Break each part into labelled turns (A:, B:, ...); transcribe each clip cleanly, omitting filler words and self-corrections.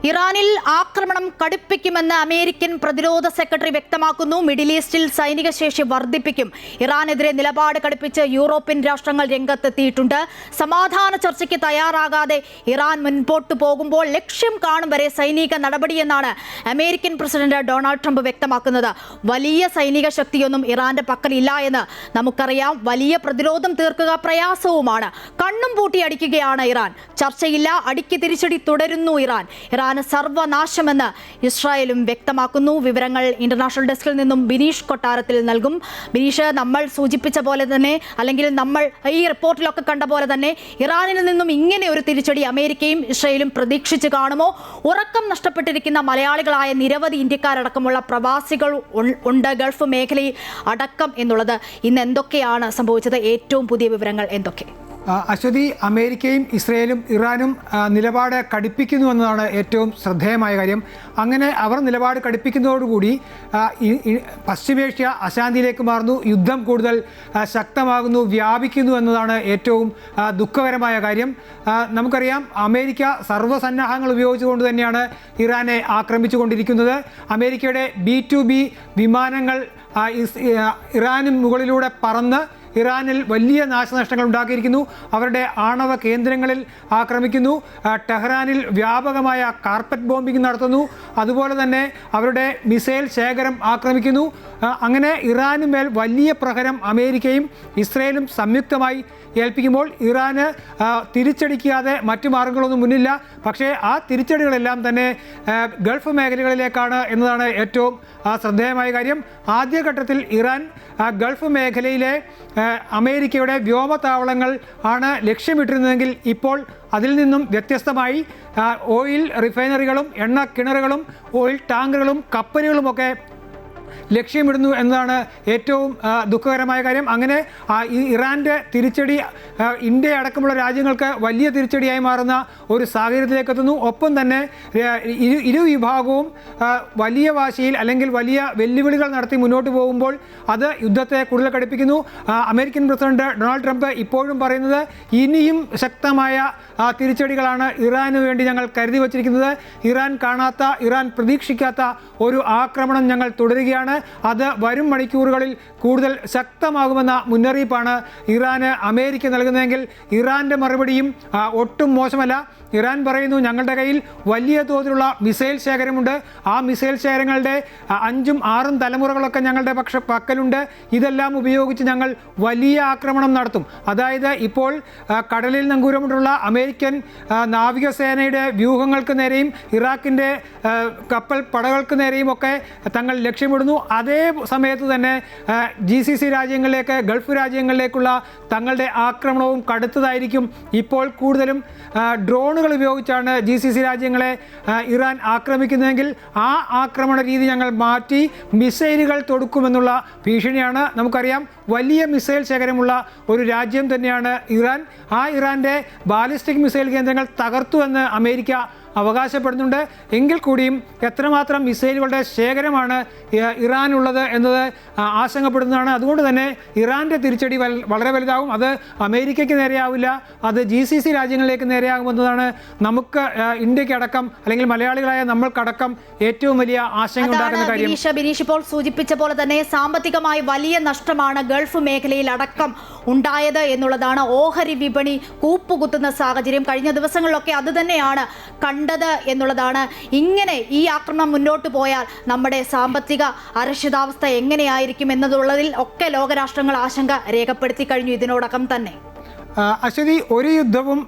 A: ഇറാനിൽ ആക്രമണം കടുപ്പിക്കുമെന്ന് അമേരിക്കൻ പ്രതിരോധ സെക്രട്ടറി വ്യക്തമാക്കുന്നു. മിഡിൽ ഈസ്റ്റിൽ സൈനിക ശേഷി വർദ്ധിപ്പിക്കും. ഇറാനെതിരെ നിലപാട് കടുപ്പിച്ച് യൂറോപ്യൻ രാഷ്ട്രങ്ങൾ രംഗത്തെത്തിയിട്ടുണ്ട്. സമാധാന ചർച്ചയ്ക്ക് തയ്യാറാകാതെ ഇറാൻ മുൻപോട്ട് പോകുമ്പോൾ ലക്ഷ്യം കാണും വരെ സൈനിക നടപടിയെന്നാണ് അമേരിക്കൻ പ്രസിഡന്റ് ഡൊണാൾഡ് ട്രംപ് വ്യക്തമാക്കുന്നത്. വലിയ സൈനിക ശക്തിയൊന്നും ഇറാന്റെ പക്കലില്ല എന്ന് നമുക്കറിയാം. വലിയ പ്രതിരോധം തീർക്കുക പ്രയാസവുമാണ്. കണ്ണും പൂട്ടി അടിക്കുകയാണ് ഇറാൻ. ചർച്ചയില്ല, അടിക്ക് തിരിച്ചടി തുടരുന്നു ഇറാൻ. സർവനാശമെന്ന് ഇസ്രായേലും വ്യക്തമാക്കുന്നു. വിവരങ്ങൾ ഇന്റർനാഷണൽ ഡെസ്കിൽ നിന്നും ബിനീഷ് കൊട്ടാരത്തിൽ നൽകും. ബിനീഷ്, നമ്മൾ സൂചിപ്പിച്ച പോലെ തന്നെ, അല്ലെങ്കിൽ നമ്മൾ ഈ റിപ്പോർട്ടിലൊക്കെ കണ്ട പോലെ തന്നെ ഇറാനിൽ നിന്നും ഇങ്ങനെ ഒരു തിരിച്ചടി അമേരിക്കയും ഇസ്രായേലും പ്രതീക്ഷിച്ച് കാണുമോ? ഉറക്കം നഷ്ടപ്പെട്ടിരിക്കുന്ന മലയാളികളായ നിരവധി ഇന്ത്യക്കാരടക്കമുള്ള പ്രവാസികൾ ഉണ്ട് ഗൾഫ് മേഖലയിൽ അടക്കം എന്നുള്ളത്. ഇന്ന് എന്തൊക്കെയാണ് സംഭവിച്ചത്? ഏറ്റവും പുതിയ വിവരങ്ങൾ എന്തൊക്കെ?
B: അശ്വതി, അമേരിക്കയും ഇസ്രയേലും ഇറാനും നിലപാട് കടുപ്പിക്കുന്നു എന്നതാണ് ഏറ്റവും ശ്രദ്ധേയമായ കാര്യം. അങ്ങനെ അവർ നിലപാട് കടുപ്പിക്കുന്നതോടുകൂടി പശ്ചിമേഷ്യ അശാന്തിയിലേക്ക് മാറുന്നു, യുദ്ധം കൂടുതൽ ശക്തമാകുന്നു, വ്യാപിക്കുന്നു എന്നതാണ് ഏറ്റവും ദുഃഖകരമായ കാര്യം. നമുക്കറിയാം, അമേരിക്ക സർവ്വസന്നാഹങ്ങൾ ഉപയോഗിച്ചുകൊണ്ട് തന്നെയാണ് ഇറാനെ ആക്രമിച്ചുകൊണ്ടിരിക്കുന്നത്. അമേരിക്കയുടെ B-2B വിമാനങ്ങൾ ഇറാന് മുകളിലൂടെ പറന്ന് ഇറാനിൽ വലിയ നാശനഷ്ടങ്ങൾ ഉണ്ടാക്കിയിരിക്കുന്നു. അവരുടെ ആണവ കേന്ദ്രങ്ങളിൽ ആക്രമിക്കുന്നു. ടെഹ്റാനിൽ വ്യാപകമായ കാർപ്പറ്റ് ബോംബിംഗ് നടത്തുന്നു. അതുപോലെ തന്നെ അവരുടെ മിസൈൽ ശേഖരം ആക്രമിക്കുന്നു. അങ്ങനെ ഇറാന് മേൽ വലിയ പ്രഹരം അമേരിക്കയും ഇസ്രയേലും സംയുക്തമായി ഏൽപ്പിക്കുമ്പോൾ ഇറാന് തിരിച്ചടിക്കാതെ മറ്റു മാർഗങ്ങളൊന്നും മുന്നില്ല. പക്ഷേ ആ തിരിച്ചടികളെല്ലാം തന്നെ ഗൾഫ് മേഖലകളിലേക്കാണ് എന്നതാണ് ഏറ്റവും ശ്രദ്ധേയമായ കാര്യം. ആദ്യഘട്ടത്തിൽ ഇറാൻ ഗൾഫ് മേഖലയിലെ അമേരിക്കയുടെ വ്യോമതാവളങ്ങൾ ആണ് ലക്ഷ്യമിട്ടിരുന്നതെങ്കിൽ ഇപ്പോൾ അതിൽ നിന്നും വ്യത്യസ്തമായി ഓയിൽ റിഫൈനറികളും എണ്ണ കിണറുകളും ഓയിൽ ടാങ്കറുകളും കപ്പലുകളുമൊക്കെ ലക്ഷ്യമിടുന്നു എന്നതാണ് ഏറ്റവും ദുഃഖകരമായ കാര്യം. അങ്ങനെ ഇറാൻ്റെ തിരിച്ചടി ഇന്ത്യ അടക്കമുള്ള രാജ്യങ്ങൾക്ക് വലിയ തിരിച്ചടിയായി മാറുന്ന ഒരു സാഹചര്യത്തിലേക്ക് എത്തുന്നു. ഒപ്പം തന്നെ ഇരു വിഭാഗവും വലിയ വാശിയിൽ അല്ലെങ്കിൽ വലിയ വെല്ലുവിളികൾ നടത്തി മുന്നോട്ട് പോകുമ്പോൾ അത് യുദ്ധത്തെ കൂടുതൽ കടുപ്പിക്കുന്നു. അമേരിക്കൻ പ്രസിഡന്റ് ഡൊണാൾഡ് ട്രംപ് ഇപ്പോഴും പറയുന്നത് ഇനിയും ശക്തമായ തിരിച്ചടികളാണ് ഇറാനു വേണ്ടി ഞങ്ങൾ കരുതി വച്ചിരിക്കുന്നത്. ഇറാൻ കാണാത്ത, ഇറാൻ പ്രതീക്ഷിക്കാത്ത ഒരു ആക്രമണം ഞങ്ങൾ തുടരുകയാണ്. അത് വരും മണിക്കൂറുകളിൽ കൂടുതൽ ശക്തമാകുമെന്ന മുന്നറിയിപ്പാണ് ഇറാന് അമേരിക്ക നൽകുന്നതെങ്കിൽ ഇറാൻ്റെ മറുപടിയും ഒട്ടും മോശമല്ല. ഇറാൻ പറയുന്നു, ഞങ്ങളുടെ കയ്യിൽ വലിയ തോതിലുള്ള മിസൈൽ ശേഖരമുണ്ട്. ആ മിസൈൽ ശേഖരങ്ങളുടെ 5ഉം 6ഉം തലമുറകളൊക്കെ ഞങ്ങളുടെ പക്കലുണ്ട്. ഇതെല്ലാം ഉപയോഗിച്ച് ഞങ്ങൾ വലിയ ആക്രമണം നടത്തും. അതായത് ഇപ്പോൾ കടലിൽ നങ്കൂരമിട്ടുള്ള അമേരിക്കൻ നാവികസേനയുടെ വ്യൂഹങ്ങൾക്ക് നേരെയും ഇറാഖിൻ്റെ കപ്പൽ പടകൾക്ക് നേരെയും ഒക്കെ തങ്ങൾ ലക്ഷ്യമിടുന്നു. അതേ സമയത്ത് തന്നെ GCC രാജ്യങ്ങളിലേക്ക്, ഗൾഫ് രാജ്യങ്ങളിലേക്കുള്ള തങ്ങളുടെ ആക്രമണവും കടുത്തതായിരിക്കും. ഇപ്പോൾ കൂടുതലും ഡ്രോണുകൾ ഉപയോഗിച്ചാണ് GCC രാജ്യങ്ങളെ ഇറാൻ ആക്രമിക്കുന്നതെങ്കിൽ ആ ആക്രമണ രീതി ഞങ്ങൾ മാറ്റി മിസൈലുകൾ തൊടുക്കുമെന്നുള്ള ഭീഷണിയാണ്. നമുക്കറിയാം, വലിയ മിസൈൽ ശേഖരമുള്ള ഒരു രാജ്യം തന്നെയാണ് ഇറാൻ. ആ ഇറാൻ്റെ ബാലിസ്റ്റിക് മിസൈൽ കേന്ദ്രങ്ങൾ തകർത്തു എന്ന് അമേരിക്ക അവകാശപ്പെടുന്നുണ്ട്. എങ്കിൽ കൂടിയും എത്രമാത്രം മിസൈലുകളുടെ ശേഖരമാണ് ഇറാനുള്ളത് എന്നത് ആശങ്കപ്പെടുന്നതാണ്. അതുകൊണ്ട് തന്നെ ഇറാൻ്റെ തിരിച്ചടി വളരെ വലുതാകും. അത് അമേരിക്കയ്ക്ക് നേരെയാവില്ല, അത് GCC രാജ്യങ്ങളിലേക്ക് നേരെയാകുമെന്നതാണ് നമുക്ക് ഇന്ത്യക്കടക്കം, അല്ലെങ്കിൽ മലയാളികളായ നമ്മൾക്കടക്കം ഏറ്റവും വലിയ ആശങ്ക ഉണ്ടാക്കുന്ന കാര്യം.
A: ബിനീഷ് ഇപ്പോൾ സൂചിപ്പിച്ച പോലെ തന്നെ സാമ്പത്തികമായി വലിയ നഷ്ടമാണ് ഗൾഫ് മേഖലയിൽ അടക്കം ഉണ്ടായത് എന്നുള്ളതാണ്. ഓഹരി വിപണി കൂപ്പുകുത്തുന്ന സാഹചര്യം കഴിഞ്ഞ ദിവസങ്ങളിലൊക്കെ അത് തന്നെയാണ് കണ്ടത് എന്നുള്ളതാണ്. ഇങ്ങനെ ഈ ആക്രമണം മുന്നോട്ട് പോയാൽ നമ്മുടെ സാമ്പത്തിക അരക്ഷിതാവസ്ഥ എങ്ങനെയായിരിക്കും എന്നതുള്ളതിൽ ഒക്കെ ലോകരാഷ്ട്രങ്ങൾ ആശങ്ക രേഖപ്പെടുത്തി കഴിഞ്ഞു ഇതിനോടകം തന്നെ.
B: അശ്വതി, ഒരു യുദ്ധവും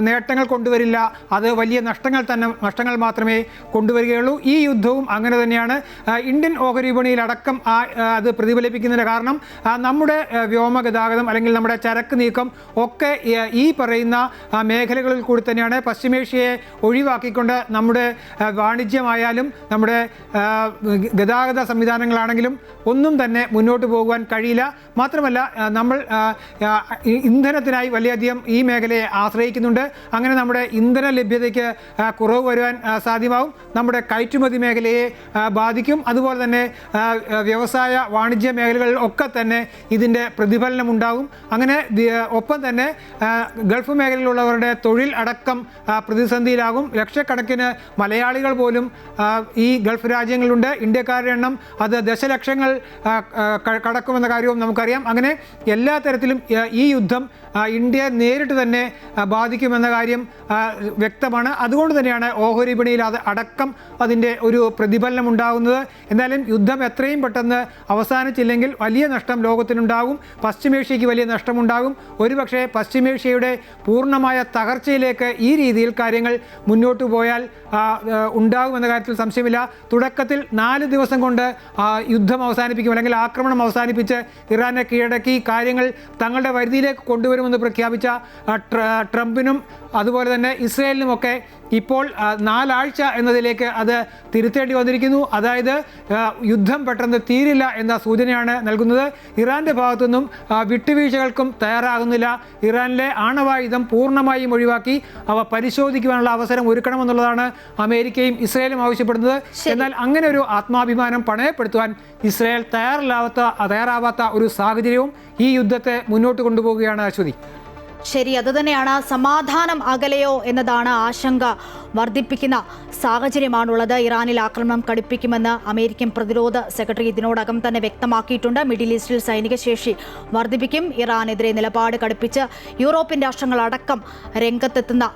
B: നേട്ടങ്ങൾ കൊണ്ടുവരില്ല. അത് വലിയ നഷ്ടങ്ങൾ മാത്രമേ കൊണ്ടുവരികയുള്ളൂ. ഈ യുദ്ധവും അങ്ങനെ തന്നെയാണ്. ഇന്ത്യൻ ഓഹരി വിപണിയിലടക്കം അത് പ്രതിഫലിപ്പിക്കുന്നതിന് കാരണം നമ്മുടെ വ്യോമ ഗതാഗതം അല്ലെങ്കിൽ നമ്മുടെ ചരക്ക് നീക്കം ഒക്കെ ഈ പറയുന്ന മേഖലകളിൽ കൂടി തന്നെയാണ്. പശ്ചിമേഷ്യയെ ഒഴിവാക്കിക്കൊണ്ട് നമ്മുടെ വാണിജ്യമായാലും നമ്മുടെ ഗതാഗത സംവിധാനങ്ങളാണെങ്കിലും ഒന്നും തന്നെ മുന്നോട്ട് പോകുവാൻ കഴിയില്ല. മാത്രമല്ല, നമ്മൾ ഇന്ധന ഇന്ധനത്തിനായി വളരെയധികം ഈ മേഖലയെ ആശ്രയിക്കുന്നുണ്ട്. അങ്ങനെ നമ്മുടെ ഇന്ധന ലഭ്യതയ്ക്ക് കുറവ് വരുവാൻ സാധ്യമാവും. നമ്മുടെ കയറ്റുമതി മേഖലയെ ബാധിക്കും. അതുപോലെ തന്നെ വ്യവസായ വാണിജ്യ മേഖലകളിൽ ഒക്കെ തന്നെ ഇതിൻ്റെ പ്രതിഫലനം ഉണ്ടാകും. അങ്ങനെ ഒപ്പം തന്നെ ഗൾഫ് മേഖലയിലുള്ളവരുടെ തൊഴിൽ അടക്കം പ്രതിസന്ധിയിലാകും. ലക്ഷക്കണക്കിന് മലയാളികൾ പോലും ഈ ഗൾഫ് രാജ്യങ്ങളിലുണ്ട്. ഇന്ത്യക്കാരുടെ എണ്ണം അത് ദശലക്ഷങ്ങൾ കടക്കുമെന്ന കാര്യവും നമുക്കറിയാം. അങ്ങനെ എല്ലാ തരത്തിലും ഈ യുദ്ധം ഇന്ത്യയെ നേരിട്ട് തന്നെ ബാധിക്കുമെന്ന കാര്യം വ്യക്തമാണ്. അതുകൊണ്ട് തന്നെയാണ് ഓഹരി വിപണിയിൽ അത് അടക്കം അതിൻ്റെ ഒരു പ്രതിഫലനം ഉണ്ടാകുന്നത്. എന്തായാലും യുദ്ധം എത്രയും പെട്ടെന്ന് അവസാനിച്ചില്ലെങ്കിൽ വലിയ നഷ്ടം ലോകത്തിനുണ്ടാകും. പശ്ചിമേഷ്യയ്ക്ക് വലിയ നഷ്ടമുണ്ടാകും. ഒരുപക്ഷെ പശ്ചിമേഷ്യയുടെ പൂർണ്ണമായ തകർച്ചയിലേക്ക് ഈ രീതിയിൽ കാര്യങ്ങൾ മുന്നോട്ട് പോയാൽ ഉണ്ടാകുമെന്ന കാര്യത്തിൽ സംശയമില്ല. തുടക്കത്തിൽ 4 ദിവസം കൊണ്ട് യുദ്ധം അവസാനിപ്പിക്കും, അല്ലെങ്കിൽ ആക്രമണം അവസാനിപ്പിച്ച് ഇറാനെ കീഴടക്കി കാര്യങ്ങൾ തങ്ങളുടെ പരിധിയിലേക്ക് കൊണ്ടുവരുമെന്ന് പ്രഖ്യാപിച്ച ട്രംപിനും അതുപോലെ തന്നെ ഇസ്രയേലിനുമൊക്കെ ഇപ്പോൾ 4 ആഴ്ച എന്നതിലേക്ക് അത് തിരുത്തേണ്ടി വന്നിരിക്കുന്നു. അതായത് യുദ്ധം പെട്ടെന്ന് തീരില്ല എന്ന സൂചനയാണ് നൽകുന്നത്. ഇറാൻ്റെ ഭാഗത്തുനിന്നും വിട്ടുവീഴ്ചകൾക്കും തയ്യാറാകുന്നില്ല. ഇറാനിലെ ആണവായുധം പൂർണ്ണമായും ഒഴിവാക്കി അവ പരിശോധിക്കുവാനുള്ള അവസരം ഒരുക്കണമെന്നുള്ളതാണ് അമേരിക്കയും ഇസ്രയേലും ആവശ്യപ്പെടുന്നത്. എന്നാൽ അങ്ങനെ ഒരു ആത്മാഭിമാനം പണയപ്പെടുത്തുവാൻ ഇസ്രയേൽ തയ്യാറാവാത്ത ഒരു സാഹചര്യവും ഈ യുദ്ധത്തെ മുന്നോട്ട് കൊണ്ടുപോവുകയാണ് അശ്വതി.
A: ശരി, അതുതന്നെയാണ്. സമാധാനം അകലെയോ എന്നതാണ് ആശങ്ക വർദ്ധിപ്പിക്കുന്ന സാഹചര്യമാണുള്ളത്. ഇറാനിൽ ആക്രമണം കടുപ്പിക്കുമെന്ന് അമേരിക്കൻ പ്രതിരോധ സെക്രട്ടറി ഇതിനോടകം തന്നെ വ്യക്തമാക്കിയിട്ടുണ്ട്. മിഡിൽ ഈസ്റ്റിൽ സൈനിക ശേഷി വർദ്ധിപ്പിക്കും. ഇറാനെതിരെ നിലപാട് കടുപ്പിച്ച് യൂറോപ്യൻ രാഷ്ട്രങ്ങളടക്കം രംഗത്തെത്തുന്ന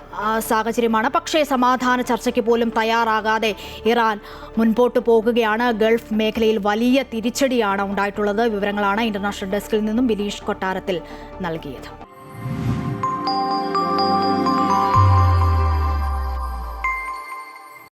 A: സാഹചര്യമാണ്. പക്ഷേ സമാധാന ചർച്ചയ്ക്ക് പോലും തയ്യാറാകാതെ ഇറാൻ മുൻപോട്ട് പോകുകയാണ്. ഗൾഫ് മേഖലയിൽ വലിയ തിരിച്ചടിയാണ് ഉണ്ടായിട്ടുള്ളത്. വിവരങ്ങളാണ് ഇന്റർനാഷണൽ ഡെസ്കിൽ നിന്നും ബിനീഷ് കൊട്ടാരത്തിൽ നൽകിയത്.